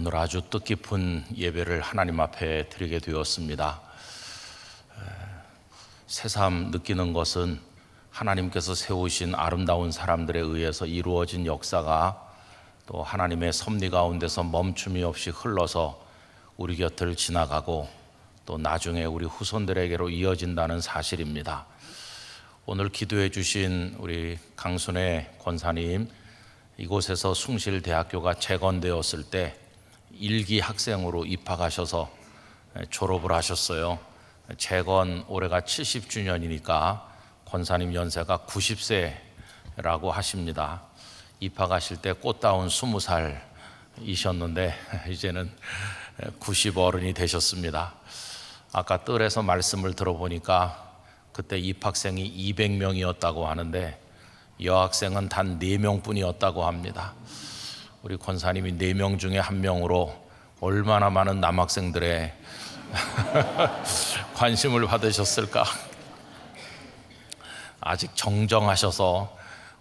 오늘 아주 뜻깊은 예배를 하나님 앞에 드리게 되었습니다. 새삼 느끼는 것은 하나님께서 세우신 아름다운 사람들에 의해서 이루어진 역사가 또 하나님의 섭리 가운데서 멈춤이 없이 흘러서 우리 곁을 지나가고 또 나중에 우리 후손들에게로 이어진다는 사실입니다. 오늘 기도해 주신 우리 강순애 권사님, 이곳에서 숭실대학교가 재건되었을 때 1기 학생으로 입학하셔서 졸업을 하셨어요. 재건 올해가 70주년이니까 권사님 연세가 90세라고 하십니다. 입학하실 때 꽃다운 20살이셨는데 이제는 90 어른이 되셨습니다. 아까 뜰에서 말씀을 들어보니까 그때 입학생이 200명이었다고 하는데 여학생은 단 4명뿐이었다고 합니다. 우리 권사님이 4명 중에 1명으로 얼마나 많은 남학생들의 관심을 받으셨을까. 아직 정정하셔서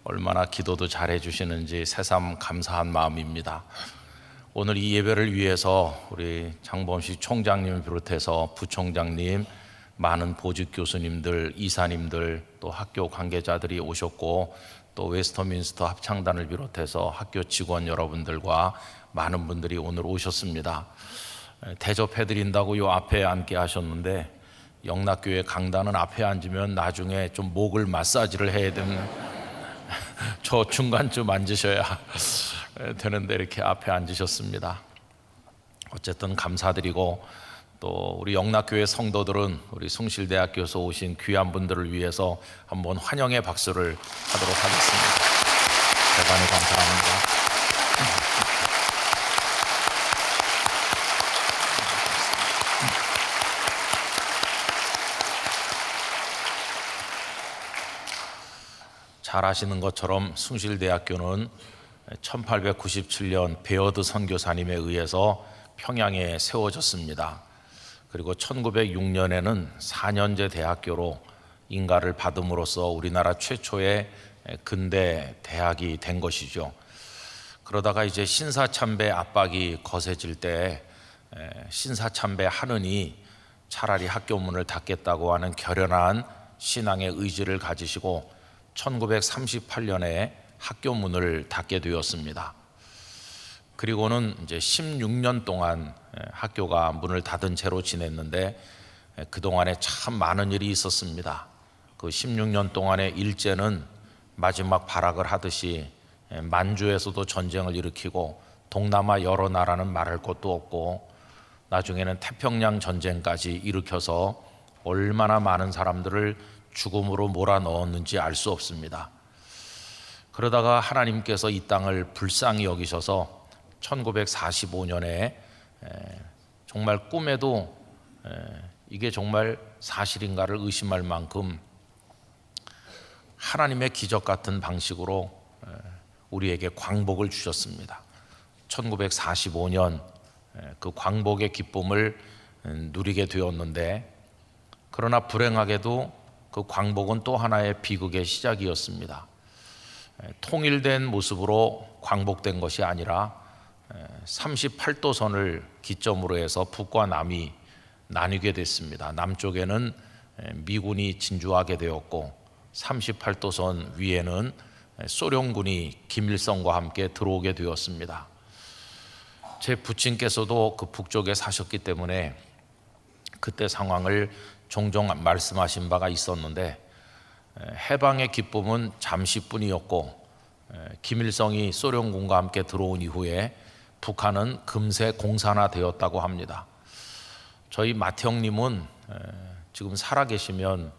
얼마나 기도도 잘해 주시는지 새삼 감사한 마음입니다. 오늘 이 예배를 위해서 우리 장범식 총장님을 비롯해서 부총장님, 많은 보직 교수님들, 이사님들, 또 학교 관계자들이 오셨고, 또 웨스터민스터 합창단을 비롯해서 학교 직원 여러분들과 많은 분들이 오늘 오셨습니다. 대접해드린다고 요 앞에 앉게 하셨는데 영락교회 강단은 앞에 앉으면 나중에 좀 목을 마사지를 해야 되는 저 중간쯤 앉으셔야 되는데 이렇게 앞에 앉으셨습니다. 어쨌든 감사드리고, 또 우리 영락교회 성도들은 우리 숭실대학교에서 오신 귀한 분들을 위해서 한번 환영의 박수를 하도록 하겠습니다. 대단히 감사합니다. 잘 아시는 것처럼 숭실대학교는 1897년 베어드 선교사님에 의해서 평양에 세워졌습니다. 그리고 1906년에는 4년제 대학교로 인가를 받음으로써 우리나라 최초의 근대 대학이 된 것이죠. 그러다가 이제 신사참배 압박이 거세질 때 신사참배 하느니 차라리 학교 문을 닫겠다고 하는 결연한 신앙의 의지를 가지시고 1938년에 학교 문을 닫게 되었습니다. 그리고는 이제 16년 동안 학교가 문을 닫은 채로 지냈는데 그동안에 참 많은 일이 있었습니다. 그 16년 동안의 일제는 마지막 발악을 하듯이 만주에서도 전쟁을 일으키고 동남아 여러 나라는 말할 것도 없고 나중에는 태평양 전쟁까지 일으켜서 얼마나 많은 사람들을 죽음으로 몰아넣었는지 알 수 없습니다. 그러다가 하나님께서 이 땅을 불쌍히 여기셔서 1945년에 정말 꿈에도 이게 정말 사실인가를 의심할 만큼 하나님의 기적 같은 방식으로 우리에게 광복을 주셨습니다. 1945년 그 광복의 기쁨을 누리게 되었는데, 그러나 불행하게도 그 광복은 또 하나의 비극의 시작이었습니다. 통일된 모습으로 광복된 것이 아니라 38도선을 기점으로 해서 북과 남이 나뉘게 됐습니다. 남쪽에는 미군이 진주하게 되었고 38도선 위에는 소련군이 김일성과 함께 들어오게 되었습니다. 제 부친께서도 그 북쪽에 사셨기 때문에 그때 상황을 종종 말씀하신 바가 있었는데, 해방의 기쁨은 잠시뿐이었고 김일성이 소련군과 함께 들어온 이후에 북한은 금세 공산화되었다고 합니다. 저희 맏형님은 지금 살아계시면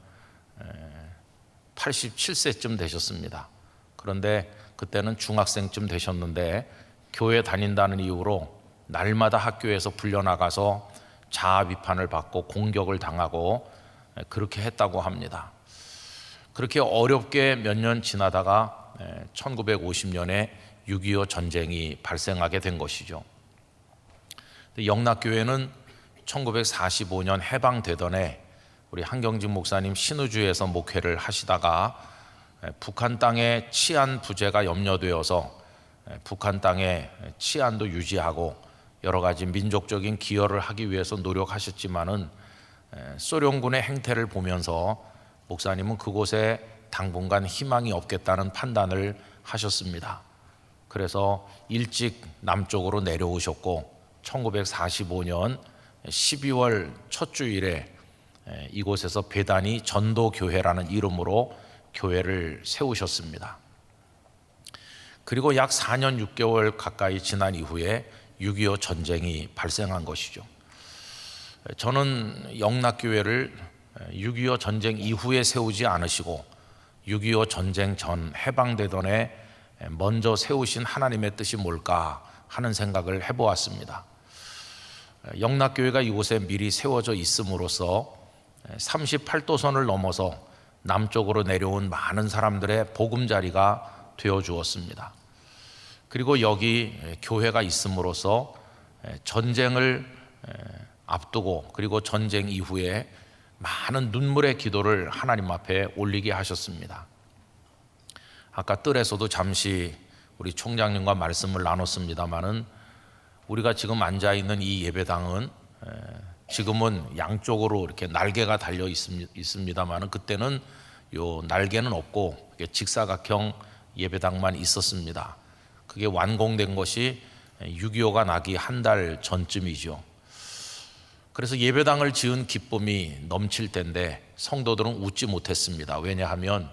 87세쯤 되셨습니다. 그런데 그때는 중학생쯤 되셨는데 교회 다닌다는 이유로 날마다 학교에서 불려나가서 자아 비판을 받고 공격을 당하고 그렇게 했다고 합니다. 그렇게 어렵게 몇 년 지나다가 1950년에 6.25 전쟁이 발생하게 된 것이죠. 영락교회는 1945년 해방되던 해 우리 한경직 목사님 신우주에서 목회를 하시다가 북한 땅의 치안 부재가 염려되어서 북한 땅의 치안도 유지하고 여러 가지 민족적인 기여를 하기 위해서 노력하셨지만은 소련군의 행태를 보면서 목사님은 그곳에 당분간 희망이 없겠다는 판단을 하셨습니다. 그래서 일찍 남쪽으로 내려오셨고 1945년 12월 첫 주일에 이곳에서 베다니 전도교회라는 이름으로 교회를 세우셨습니다. 그리고 약 4년 6개월 가까이 지난 이후에 6.25 전쟁이 발생한 것이죠. 저는 영락교회를 6.25 전쟁 이후에 세우지 않으시고 6.25 전쟁 전 해방되던 해 먼저 세우신 하나님의 뜻이 뭘까 하는 생각을 해보았습니다. 영락교회가 이곳에 미리 세워져 있음으로써 38도선을 넘어서 남쪽으로 내려온 많은 사람들의 보금자리가 되어 주었습니다. 그리고 여기 교회가 있음으로써 전쟁을 앞두고 그리고 전쟁 이후에 많은 눈물의 기도를 하나님 앞에 올리게 하셨습니다. 아까 뜰에서도 잠시 우리 총장님과 말씀을 나눴습니다마는 우리가 지금 앉아 있는 이 예배당은 지금은 양쪽으로 이렇게 날개가 달려 있습니다마는 그때는 요 날개는 없고 직사각형 예배당만 있었습니다. 그게 완공된 것이 6.25가 나기 한 달 전쯤이죠. 그래서 예배당을 지은 기쁨이 넘칠 텐데 성도들은 웃지 못했습니다. 왜냐하면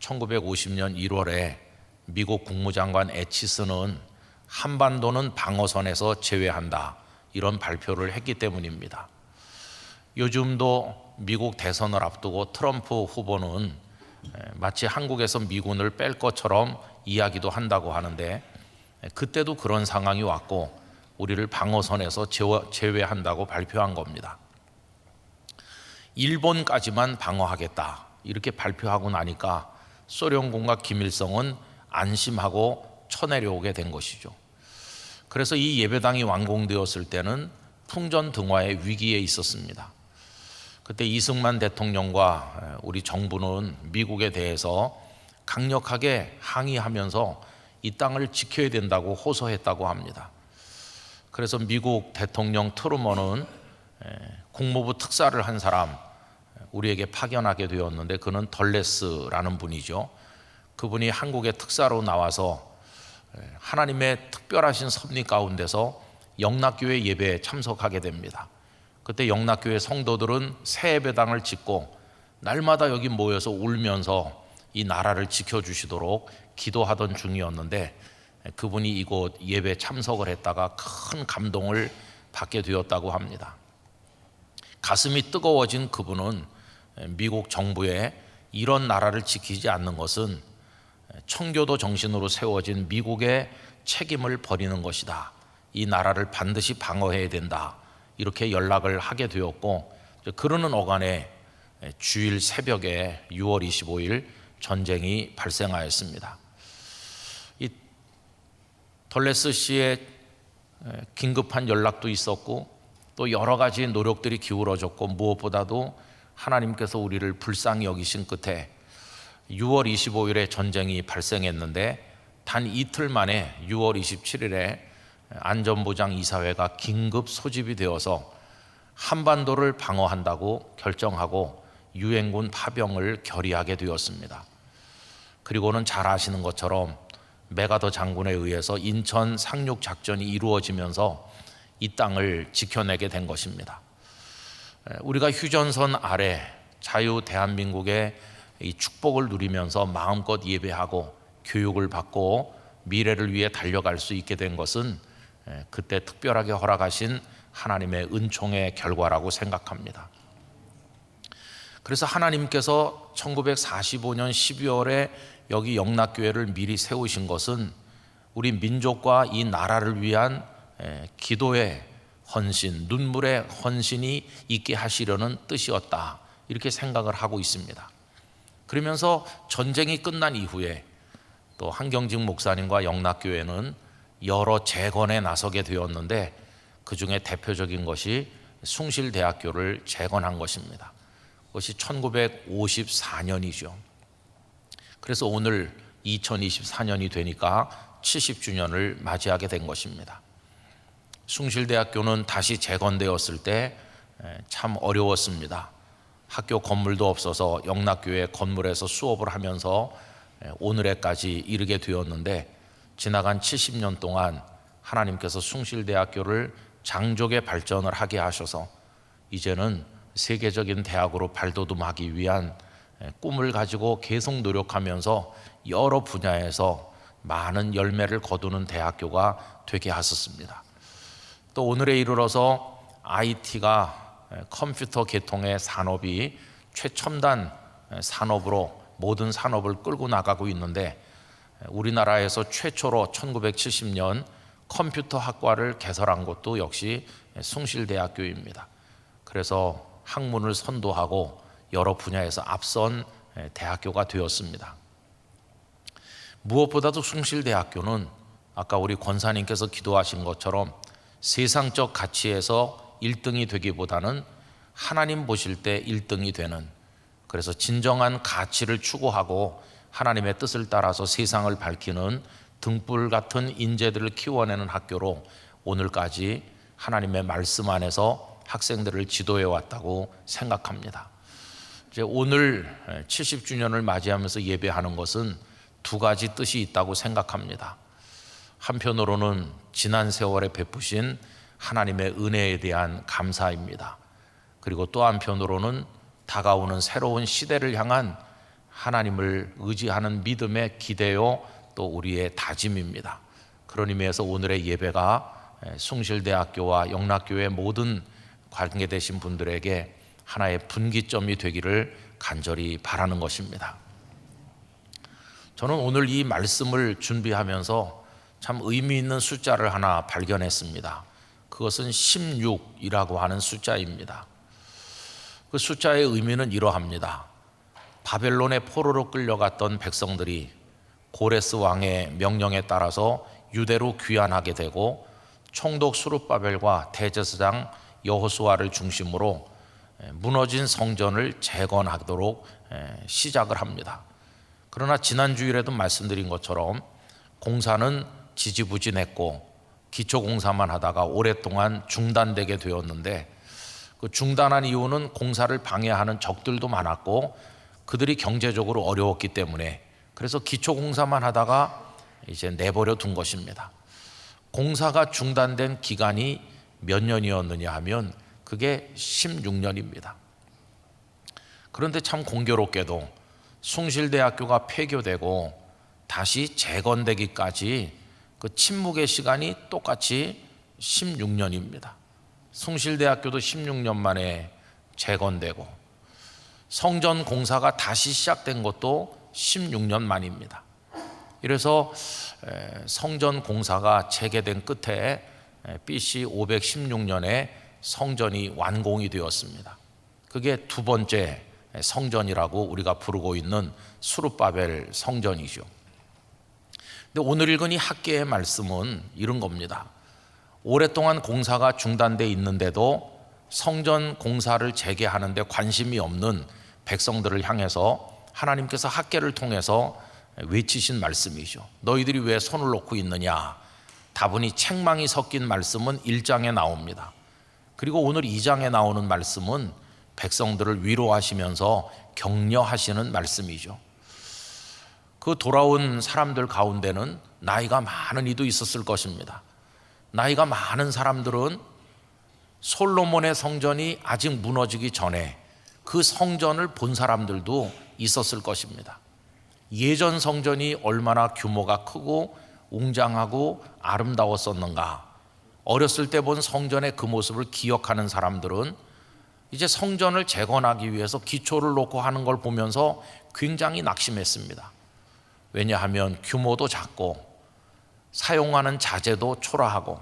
1950년 1월에 미국 국무장관 애치스는 한반도는 방어선에서 제외한다 이런 발표를 했기 때문입니다. 요즘도 미국 대선을 앞두고 트럼프 후보는 마치 한국에서 미군을 뺄 것처럼 이야기도 한다고 하는데 그때도 그런 상황이 왔고 우리를 방어선에서 제외한다고 발표한 겁니다. 일본까지만 방어하겠다 이렇게 발표하고 나니까 소련군과 김일성은 안심하고 쳐내려오게 된 것이죠. 그래서 이 예배당이 완공되었을 때는 풍전등화의 위기에 있었습니다. 그때 이승만 대통령과 우리 정부는 미국에 대해서 강력하게 항의하면서 이 땅을 지켜야 된다고 호소했다고 합니다. 그래서 미국 대통령 트루먼은 국무부 특사를 한 사람 우리에게 파견하게 되었는데 그는 덜레스라는 분이죠. 그분이 한국의 특사로 나와서 하나님의 특별하신 섭리 가운데서 영락교회 예배에 참석하게 됩니다. 그때 영락교회 성도들은 새 예배당을 짓고 날마다 여기 모여서 울면서 이 나라를 지켜주시도록 기도하던 중이었는데 그분이 이곳 예배 참석을 했다가 큰 감동을 받게 되었다고 합니다. 가슴이 뜨거워진 그분은 미국 정부에 이런 나라를 지키지 않는 것은 청교도 정신으로 세워진 미국의 책임을 버리는 것이다. 이 나라를 반드시 방어해야 된다. 이렇게 연락을 하게 되었고 그러는 어간에 주일 새벽에 6월 25일 전쟁이 발생하였습니다. 이 덜레스 씨의 긴급한 연락도 있었고 또 여러 가지 노력들이 기울어졌고 무엇보다도 하나님께서 우리를 불쌍히 여기신 끝에 6월 25일에 전쟁이 발생했는데 단 이틀 만에 6월 27일에 안전보장 이사회가 긴급 소집이 되어서 한반도를 방어한다고 결정하고 유엔군 파병을 결의하게 되었습니다. 그리고는 잘 아시는 것처럼 메가더 장군에 의해서 인천 상륙 작전이 이루어지면서 이 땅을 지켜내게 된 것입니다. 우리가 휴전선 아래 자유 대한민국의 이 축복을 누리면서 마음껏 예배하고 교육을 받고 미래를 위해 달려갈 수 있게 된 것은 그때 특별하게 허락하신 하나님의 은총의 결과라고 생각합니다. 그래서 하나님께서 1945년 12월에 여기 영락교회를 미리 세우신 것은 우리 민족과 이 나라를 위한 기도의 헌신, 눈물의 헌신이 있게 하시려는 뜻이었다 이렇게 생각을 하고 있습니다. 그러면서 전쟁이 끝난 이후에 또 한경직 목사님과 영락교회는 여러 재건에 나서게 되었는데 그 중에 대표적인 것이 숭실대학교를 재건한 것입니다. 그것이 1954년이죠. 그래서 오늘 2024년이 되니까 70주년을 맞이하게 된 것입니다. 숭실대학교는 다시 재건되었을 때 참 어려웠습니다. 학교 건물도 없어서 영락교회 건물에서 수업을 하면서 오늘에까지 이르게 되었는데, 지나간 70년 동안 하나님께서 숭실대학교를 장족의 발전을 하게 하셔서 이제는 세계적인 대학으로 발돋움하기 위한 꿈을 가지고 계속 노력하면서 여러 분야에서 많은 열매를 거두는 대학교가 되게 하셨습니다. 또 오늘에 이르러서 IT가 컴퓨터 계통의 산업이 최첨단 산업으로 모든 산업을 끌고 나가고 있는데, 우리나라에서 최초로 1970년 컴퓨터 학과를 개설한 곳도 역시 숭실대학교입니다. 그래서 학문을 선도하고 여러 분야에서 앞선 대학교가 되었습니다. 무엇보다도 숭실대학교는 아까 우리 권사님께서 기도하신 것처럼 세상적 가치에서 1등이 되기보다는 하나님 보실 때 1등이 되는, 그래서 진정한 가치를 추구하고 하나님의 뜻을 따라서 세상을 밝히는 등불 같은 인재들을 키워내는 학교로 오늘까지 하나님의 말씀 안에서 학생들을 지도해 왔다고 생각합니다. 이제 오늘 70주년을 맞이하면서 예배하는 것은 두 가지 뜻이 있다고 생각합니다. 한편으로는 지난 세월에 베푸신 하나님의 은혜에 대한 감사입니다. 그리고 또 한편으로는 다가오는 새로운 시대를 향한 하나님을 의지하는 믿음의 기대요, 또 우리의 다짐입니다. 그런 의미에서 오늘의 예배가 숭실대학교와 영락교회 모든 관계되신 분들에게 하나의 분기점이 되기를 간절히 바라는 것입니다. 저는 오늘 이 말씀을 준비하면서 참 의미 있는 숫자를 하나 발견했습니다. 그것은 16이라고 하는 숫자입니다. 그 숫자의 의미는 이러합니다. 바벨론의 포로로 끌려갔던 백성들이 고레스 왕의 명령에 따라서 유대로 귀환하게 되고, 총독 수룹바벨과 대제사장 여호수아를 중심으로 무너진 성전을 재건하도록 시작을 합니다. 그러나 지난 주일에도 말씀드린 것처럼 공사는 지지부진했고 기초공사만 하다가 오랫동안 중단되게 되었는데, 그 중단한 이유는 공사를 방해하는 적들도 많았고 그들이 경제적으로 어려웠기 때문에, 그래서 기초공사만 하다가 이제 내버려 둔 것입니다. 공사가 중단된 기간이 몇 년이었느냐 하면 그게 16년입니다. 그런데 참 공교롭게도 숭실대학교가 폐교되고 다시 재건되기까지 그 침묵의 시간이 똑같이 16년입니다. 숭실대학교도 16년 만에 재건되고 성전 공사가 다시 시작된 것도 16년 만입니다. 이래서 성전 공사가 재개된 끝에 BC 516년에 성전이 완공이 되었습니다. 그게 두 번째 성전이라고 우리가 부르고 있는 수룹바벨 성전이죠. 근데 오늘 읽은 이 학계의 말씀은 이런 겁니다. 오랫동안 공사가 중단돼 있는데도 성전 공사를 재개하는데 관심이 없는 백성들을 향해서 하나님께서 학계를 통해서 외치신 말씀이죠. 너희들이 왜 손을 놓고 있느냐? 다분히 책망이 섞인 말씀은 1장에 나옵니다. 그리고 오늘 2장에 나오는 말씀은 백성들을 위로하시면서 격려하시는 말씀이죠. 그 돌아온 사람들 가운데는 나이가 많은 이도 있었을 것입니다. 나이가 많은 사람들은 솔로몬의 성전이 아직 무너지기 전에 그 성전을 본 사람들도 있었을 것입니다. 예전 성전이 얼마나 규모가 크고 웅장하고 아름다웠었는가, 어렸을 때 본 성전의 그 모습을 기억하는 사람들은 이제 성전을 재건하기 위해서 기초를 놓고 하는 걸 보면서 굉장히 낙심했습니다. 왜냐하면 규모도 작고 사용하는 자재도 초라하고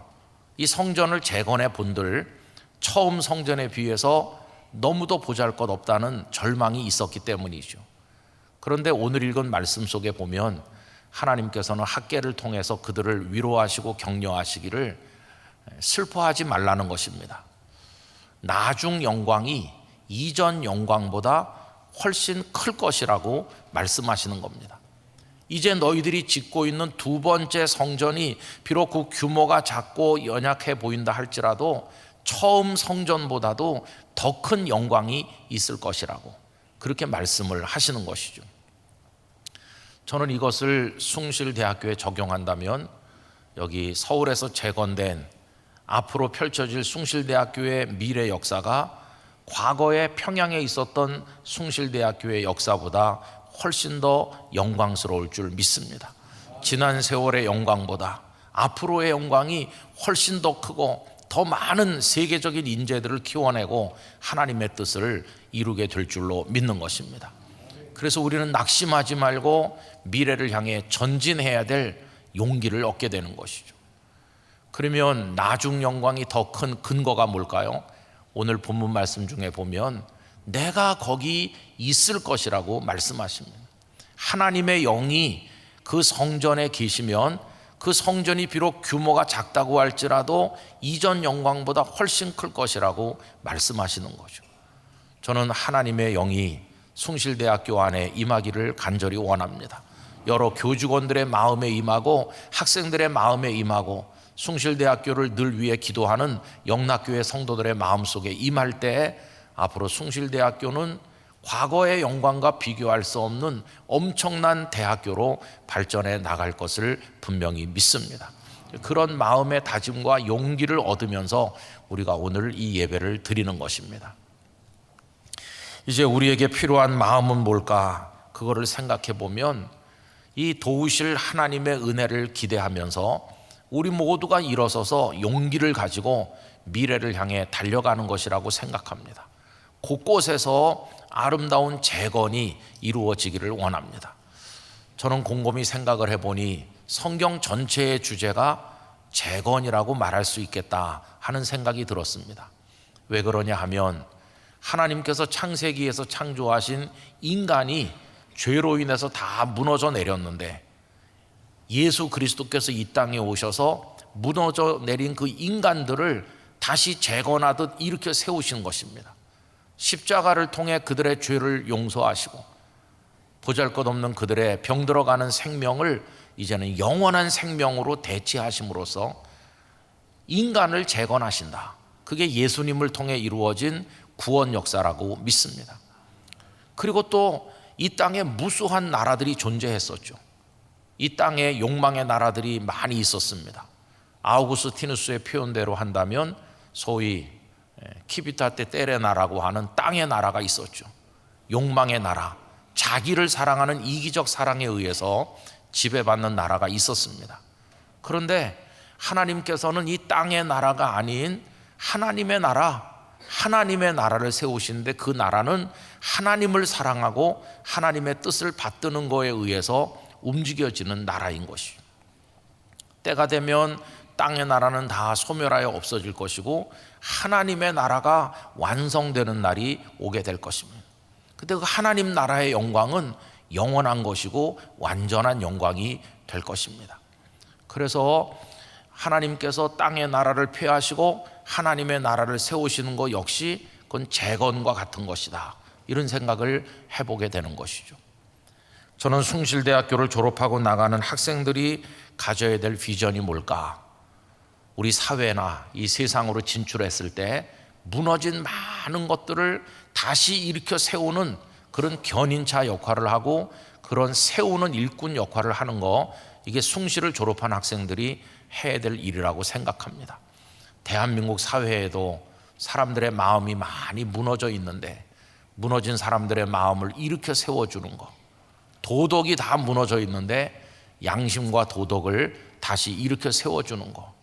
이 성전을 재건해 본들 처음 성전에 비해서 너무도 보잘것없다는 절망이 있었기 때문이죠. 그런데 오늘 읽은 말씀 속에 보면 하나님께서는 학계를 통해서 그들을 위로하시고 격려하시기를 슬퍼하지 말라는 것입니다. 나중 영광이 이전 영광보다 훨씬 클 것이라고 말씀하시는 겁니다. 이제 너희들이 짓고 있는 두 번째 성전이 비록 그 규모가 작고 연약해 보인다 할지라도 처음 성전보다도 더 큰 영광이 있을 것이라고 그렇게 말씀을 하시는 것이죠. 저는 이것을 숭실대학교에 적용한다면 여기 서울에서 재건된 앞으로 펼쳐질 숭실대학교의 미래 역사가 과거에 평양에 있었던 숭실대학교의 역사보다 훨씬 더 영광스러울 줄 믿습니다. 지난 세월의 영광보다 앞으로의 영광이 훨씬 더 크고 더 많은 세계적인 인재들을 키워내고 하나님의 뜻을 이루게 될 줄로 믿는 것입니다. 그래서 우리는 낙심하지 말고 미래를 향해 전진해야 될 용기를 얻게 되는 것이죠. 그러면 나중 영광이 더 큰 근거가 뭘까요? 오늘 본문 말씀 중에 보면 내가 거기 있을 것이라고 말씀하십니다. 하나님의 영이 그 성전에 계시면 그 성전이 비록 규모가 작다고 할지라도 이전 영광보다 훨씬 클 것이라고 말씀하시는 거죠. 저는 하나님의 영이 숭실대학교 안에 임하기를 간절히 원합니다. 여러 교직원들의 마음에 임하고 학생들의 마음에 임하고 숭실대학교를 늘 위해 기도하는 영락교회 성도들의 마음속에 임할 때 앞으로 숭실대학교는 과거의 영광과 비교할 수 없는 엄청난 대학교로 발전해 나갈 것을 분명히 믿습니다. 그런 마음의 다짐과 용기를 얻으면서 우리가 오늘 이 예배를 드리는 것입니다. 이제 우리에게 필요한 마음은 뭘까? 그거를 생각해 보면 이 도우실 하나님의 은혜를 기대하면서 우리 모두가 일어서서 용기를 가지고 미래를 향해 달려가는 것이라고 생각합니다. 곳곳에서 아름다운 재건이 이루어지기를 원합니다. 저는 곰곰이 생각을 해보니 성경 전체의 주제가 재건이라고 말할 수 있겠다 하는 생각이 들었습니다. 왜 그러냐 하면 하나님께서 창세기에서 창조하신 인간이 죄로 인해서 다 무너져 내렸는데 예수 그리스도께서 이 땅에 오셔서 무너져 내린 그 인간들을 다시 재건하듯 일으켜 세우신 것입니다. 십자가를 통해 그들의 죄를 용서하시고 보잘것없는 그들의 병들어가는 생명을 이제는 영원한 생명으로 대체하심으로써 인간을 재건하신다. 그게 예수님을 통해 이루어진 구원 역사라고 믿습니다. 그리고 또 이 땅에 무수한 나라들이 존재했었죠. 이 땅에 욕망의 나라들이 많이 있었습니다. 아우구스티누스의 표현대로 한다면 소위 키비타테 테레나라고 하는 땅의 나라가 있었죠. 욕망의 나라, 자기를 사랑하는 이기적 사랑에 의해서 지배받는 나라가 있었습니다. 그런데 하나님께서는 이 땅의 나라가 아닌 하나님의 나라를 세우시는데 그 나라는 하나님을 사랑하고 하나님의 뜻을 받드는 것에 의해서 움직여지는 나라인 것이죠. 때가 되면 땅의 나라는 다 소멸하여 없어질 것이고 하나님의 나라가 완성되는 날이 오게 될 것입니다. 그때 그 하나님 나라의 영광은 영원한 것이고 완전한 영광이 될 것입니다. 그래서 하나님께서 땅의 나라를 폐하시고 하나님의 나라를 세우시는 것 역시 그건 재건과 같은 것이다. 이런 생각을 해보게 되는 것이죠. 저는 숭실대학교를 졸업하고 나가는 학생들이 가져야 될 비전이 뭘까? 우리 사회나 이 세상으로 진출했을 때 무너진 많은 것들을 다시 일으켜 세우는 그런 견인차 역할을 하고 그런 세우는 일꾼 역할을 하는 거, 이게 숭실을 졸업한 학생들이 해야 될 일이라고 생각합니다. 대한민국 사회에도 사람들의 마음이 많이 무너져 있는데 무너진 사람들의 마음을 일으켜 세워주는 것, 도덕이 다 무너져 있는데 양심과 도덕을 다시 일으켜 세워주는 것,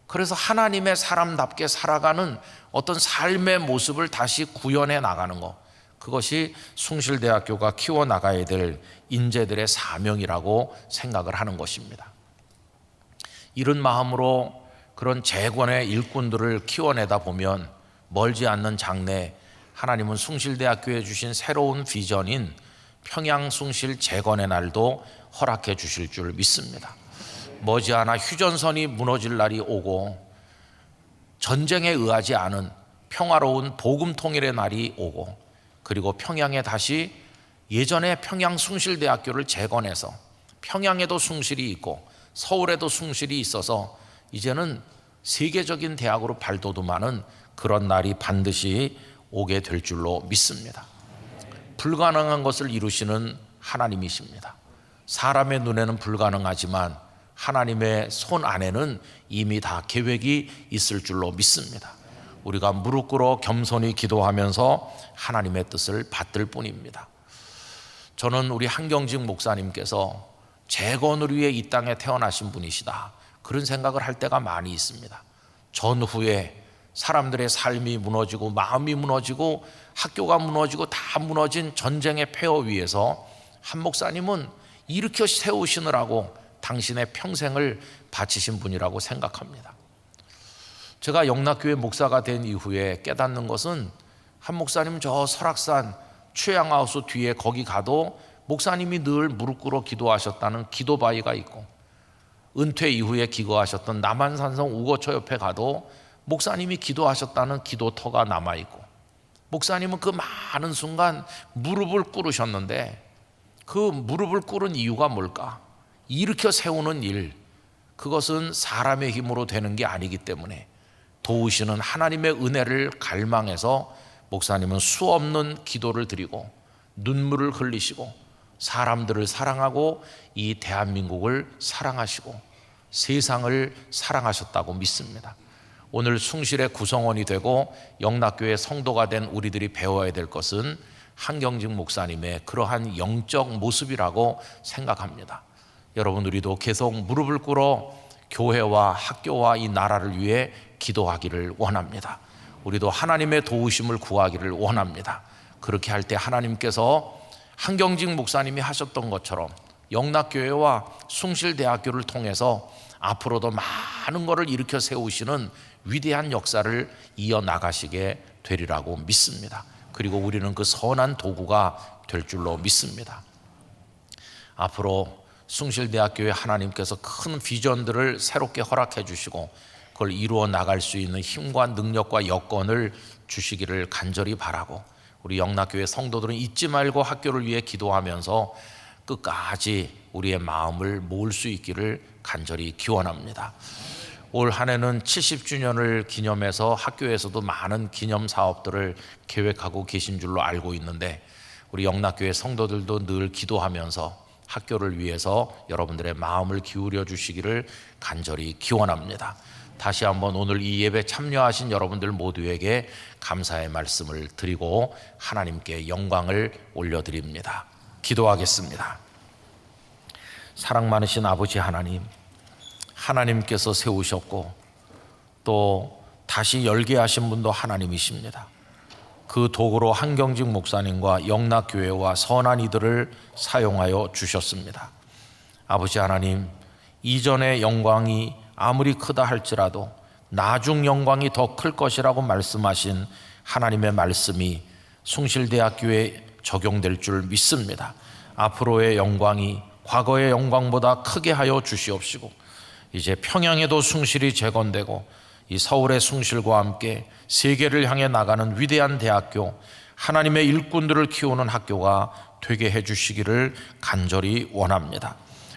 그래서 하나님의 사람답게 살아가는 어떤 삶의 모습을 다시 구현해 나가는 것, 그것이 숭실대학교가 키워나가야 될 인재들의 사명이라고 생각을 하는 것입니다. 이런 마음으로 그런 재건의 일꾼들을 키워내다 보면 멀지 않는 장래 하나님은 숭실대학교에 주신 새로운 비전인 평양 숭실 재건의 날도 허락해 주실 줄 믿습니다. 머지않아 휴전선이 무너질 날이 오고 전쟁에 의하지 않은 평화로운 복음 통일의 날이 오고 그리고 평양에 다시 예전에 평양 숭실대학교를 재건해서 평양에도 숭실이 있고 서울에도 숭실이 있어서 이제는 세계적인 대학으로 발돋움하는 그런 날이 반드시 오게 될 줄로 믿습니다. 불가능한 것을 이루시는 하나님이십니다. 사람의 눈에는 불가능하지만 하나님의 손 안에는 이미 다 계획이 있을 줄로 믿습니다. 우리가 무릎 꿇어 겸손히 기도하면서 하나님의 뜻을 받들 뿐입니다. 저는 우리 한경직 목사님께서 재건을 위해 이 땅에 태어나신 분이시다, 그런 생각을 할 때가 많이 있습니다. 전후에 사람들의 삶이 무너지고 마음이 무너지고 학교가 무너지고 다 무너진 전쟁의 폐허 위에서 한 목사님은 일으켜 세우시느라고 당신의 평생을 바치신 분이라고 생각합니다. 제가 영락교회 목사가 된 이후에 깨닫는 것은 한 목사님 저 설악산 최양하우스 뒤에 거기 가도 목사님이 늘 무릎 꿇어 기도하셨다는 기도바위가 있고, 은퇴 이후에 기거하셨던 남한산성 우거처 옆에 가도 목사님이 기도하셨다는 기도터가 남아있고, 목사님은 그 많은 순간 무릎을 꿇으셨는데 그 무릎을 꿇은 이유가 뭘까? 일으켜 세우는 일, 그것은 사람의 힘으로 되는 게 아니기 때문에 도우시는 하나님의 은혜를 갈망해서 목사님은 수없는 기도를 드리고 눈물을 흘리시고 사람들을 사랑하고 이 대한민국을 사랑하시고 세상을 사랑하셨다고 믿습니다. 오늘 숭실의 구성원이 되고 영락교회 성도가 된 우리들이 배워야 될 것은 한경직 목사님의 그러한 영적 모습이라고 생각합니다. 여러분, 우리도 계속 무릎을 꿇어 교회와 학교와 이 나라를 위해 기도하기를 원합니다. 우리도 하나님의 도우심을 구하기를 원합니다. 그렇게 할 때 하나님께서 한경직 목사님이 하셨던 것처럼 영락교회와 숭실대학교를 통해서 앞으로도 많은 것을 일으켜 세우시는 위대한 역사를 이어나가시게 되리라고 믿습니다. 그리고 우리는 그 선한 도구가 될 줄로 믿습니다. 앞으로 숭실대학교에 하나님께서 큰 비전들을 새롭게 허락해 주시고 그걸 이루어 나갈 수 있는 힘과 능력과 여건을 주시기를 간절히 바라고, 우리 영락교회 성도들은 잊지 말고 학교를 위해 기도하면서 끝까지 우리의 마음을 모을 수 있기를 간절히 기원합니다. 올 한 해는 70주년을 기념해서 학교에서도 많은 기념 사업들을 계획하고 계신 줄로 알고 있는데, 우리 영락교회 성도들도 늘 기도하면서 학교를 위해서 여러분들의 마음을 기울여 주시기를 간절히 기원합니다. 다시 한번 오늘 이 예배 참여하신 여러분들 모두에게 감사의 말씀을 드리고 하나님께 영광을 올려드립니다. 기도하겠습니다. 사랑 많으신 아버지 하나님, 하나님께서 세우셨고 또 다시 열게 하신 분도 하나님이십니다. 그 도구로 한경직 목사님과 영락교회와 선한 이들을 사용하여 주셨습니다. 아버지 하나님, 이전의 영광이 아무리 크다 할지라도 나중 영광이 더 클 것이라고 말씀하신 하나님의 말씀이 숭실대학교에 적용될 줄 믿습니다. 앞으로의 영광이 과거의 영광보다 크게 하여 주시옵시고, 이제 평양에도 숭실이 재건되고 이 서울의 숭실과 함께 세계를 향해 나가는 위대한 대학교, 하나님의 일꾼들을 키우는 학교가 되게 해주시기를 간절히 원합니다.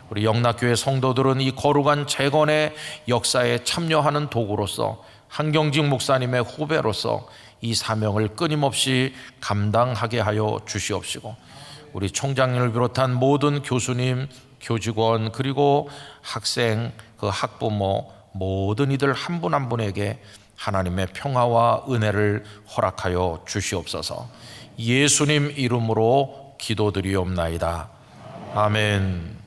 우리 영락교회 성도들은 이 거룩한 재건의 역사에 참여하는 도구로서, 한경직 목사님의 후배로서 이 사명을 끊임없이 감당하게 하여 주시옵시고, 우리 총장님을 비롯한 모든 교수님, 교직원, 그리고 학생, 그 학부모 모든 이들 한 분 한 분에게 하나님의 평화와 은혜를 허락하여 주시옵소서. 예수님 이름으로 기도드리옵나이다. 아멘.